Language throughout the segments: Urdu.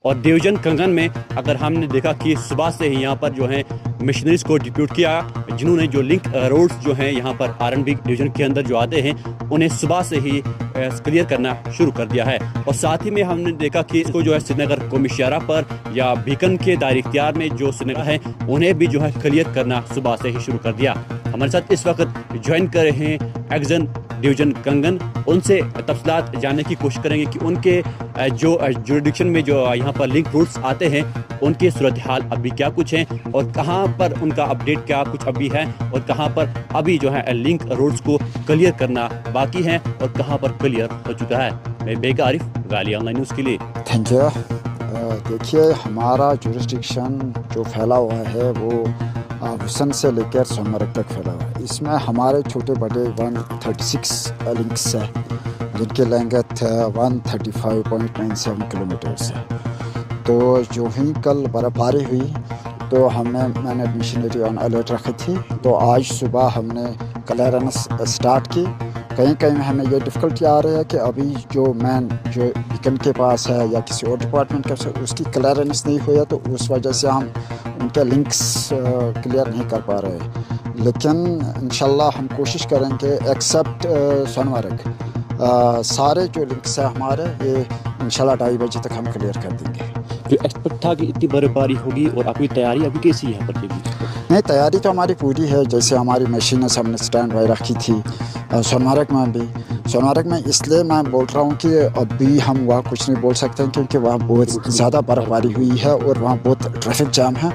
اور ڈویژن کنگن میں اگر ہم نے دیکھا کہ صبح سے ہی یہاں پر جو ہیں مشنریز کو ڈپیوٹ کیا، جنہوں نے جو لنک روڈز جو ہیں یہاں پر RNB ڈویژن کے اندر جو آتے ہیں انہیں صبح سے ہی کلیئر کرنا شروع کر دیا ہے۔ اور ساتھ ہی میں ہم نے دیکھا کہ اس کو جو ہے سری نگر قومی شاہراہ پر یا بیکن کے دائرہ اختیار میں جو سری نگر ہے انہیں بھی جو ہے کلیئر کرنا صبح سے ہی شروع کر دیا۔ ہمارے ساتھ اس وقت جوائن کر رہے ہیں ایگزن ڈویژن کنگن، ان سے تفصیلات جاننے کی کوشش کریں گے کہ ان کے جو جوریڈکشن میں جو یہاں پر لنک روٹس آتے ہیں ان کی صورتحال ابھی کیا کچھ ہیں اور کہاں پر ان کا اپڈیٹ کیا کچھ ابھی ہے اور کہاں پر ابھی جو ہے لنک روڈس کو کلیئر کرنا باقی ہے اور کہاں پر کلیئر ہو چکا ہے۔ میں Baig Arif, Ghalia online news کے لیے۔ Thank you. دیکھیے ہمارا جورسڈکشن جو پھیلا ہوا ہے وہ حسن سے لے کر سونمرگ تک پھیلا ہوا ہے۔ اس میں ہمارے چھوٹے بڑے 136 لنکس ہیں جن کی لینگتھ 135.97 کلومیٹرس ہے۔ تو جو ہی کل برف باری ہوئی تو میں نے مشینری آن الرٹ رکھی تھی، تو آج صبح ہم نے کلیئرنس اسٹارٹ کی۔ کہیں کہیں میں ہمیں یہ ڈفیکلٹی آ رہی ہے کہ ابھی جو مین جو بیکن کے پاس ہے یا کسی اور ڈپارٹمنٹ کے پاس اس کی کلیئرنس نہیں ہوئی ہے، تو اس وجہ سے ہم ان کے لنکس کلیئر نہیں کر پا رہے، لیکن انشاءاللہ ہم کوشش کریں گے ایکسیپٹ سونمرگ سارے جو لنکس ہیں ہمارے یہ انشاءاللہ 2:30 بجے تک ہم کلیئر کر دیں گے۔ جو ایکسپیکٹ تھا کہ اتنی برف باری ہوگی اور آپ کی تیاری ابھی کیسی ہے یہاں پر؟ نہیں، تیاری تو ہماری پوری ہے، جیسے ہماری مشینز ہم نے اسٹینڈ بائی رکھی تھی سونمرگ میں بھی۔ سونمرگ میں اس لیے میں بول رہا ہوں کہ ابھی ہم وہاں کچھ نہیں بول سکتے ہیں کیونکہ وہاں بہت زیادہ برف باری ہوئی ہے اور وہاں بہت ٹریفک جام ہے۔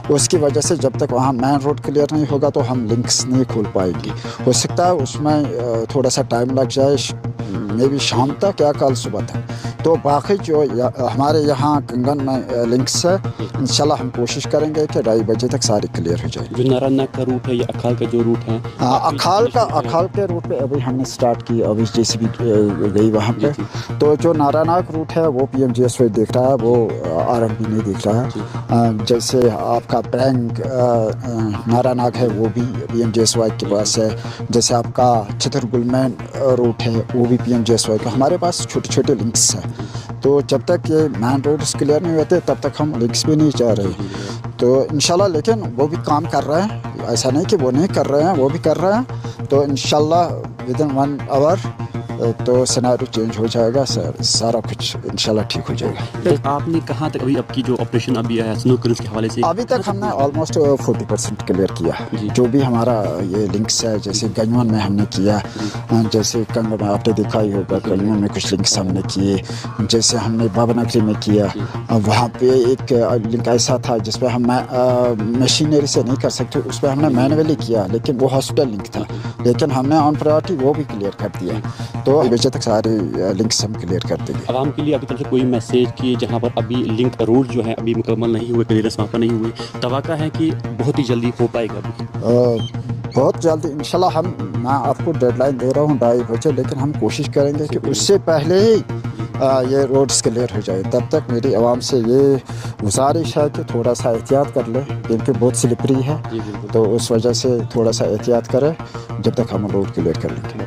اس کی وجہ سے جب تک وہاں مین روڈ کلیئر نہیں ہوگا تو ہم لنکس نہیں کھول پائیں گے۔ ہو سکتا ہے اس میں تھوڑا سا ٹائم لگ جائے، مے بی شام تک یا کل صبح تک۔ تو باقی جو ہمارے یہاں کنگن میں لنکس ہے انشاءاللہ ہم کوشش کریں گے کہ 2:30 بجے تک ساری کلیئر ہو جائے۔ جو ناراناگ کا روٹ ہے یا اکھال کا جو روٹ ہے؟ اکھال کے روٹ پہ ابھی ہم نے اسٹارٹ کی، ابھی JCB گئی وہاں پہ۔ تو جو ناراناگ روٹ ہے وہ PMGSY دیکھ رہا ہے، وہ RNB نہیں دیکھ رہا ہے۔ جیسے آپ کا پینگ ناراناگ ہے وہ بھی PMGSY کے پاس ہے، جیسے آپ کا چتر گلمین روٹ ہے وہ بھی PMGSY کا۔ ہمارے پاس چھوٹے چھوٹے لنکس ہیں، تو جب تک یہ مین روڈس کلیئر نہیں ہوتے تب تک ہم لنکس بھی نہیں چاہ رہے۔ تو انشاءاللہ لیکن وہ بھی کام کر رہے ہیں، ایسا نہیں کہ وہ نہیں کر رہے ہیں، وہ بھی کر رہے ہیں۔ تو انشاءاللہ ودن 1 آور تو سیناریو چینج ہو جائے گا، سارا کچھ انشاءاللہ ٹھیک ہو جائے گا۔ آپ نے کہاں تک ابھی آپ کی جو آپریشن ابھی ہے سنو کرنس کے حوالے سے؟ ابھی تک ہم نے آلموسٹ 40% کلیئر کیا ہے۔ جو بھی ہمارا یہ لنکس ہے، جیسے گنجون میں ہم نے کیا، جیسے کنگ میں آپ نے دیکھا ہی ہوگا، گنجون میں کچھ لنکس ہم نے کیے، جیسے ہم نے بابا نگری میں کیا۔ وہاں پہ ایک لنک ایسا تھا جس پہ ہم مشینری سے نہیں کر سکتے، اس پہ ہم نے مینولی کیا، لیکن وہ ہاسپٹل لنک تھا، لیکن ہم نے آن پرائورٹی وہ بھی کلیئر کر دیا۔ تو بجے تک سارے لنکس ہم کلیئر کر دیں گے۔ عوام کے لیے ابھی طرف سے کوئی میسیج کی جہاں پر ابھی لنک روڈ جو ہے ابھی مکمل نہیں ہوئے، کلیئرنس وہاں پر نہیں ہوئی، توقع ہے کہ بہت ہی جلدی ہو پائے گا ابھی؟ بہت جلدی انشاءاللہ۔ میں آپ کو ڈیڈ لائن دے رہا ہوں 2:30 بجے، لیکن ہم کوشش کریں گے کہ اس سے پہلے ہی یہ روڈس کلیئر ہو جائے۔ تب تک میری عوام سے یہ گزارش ہے کہ تھوڑا سا احتیاط کر لے، کیونکہ بہت سلپری ہے، تو اس وجہ سے تھوڑا سا احتیاط کرے جب تک ہم روڈ کلیئر کر لیں گے۔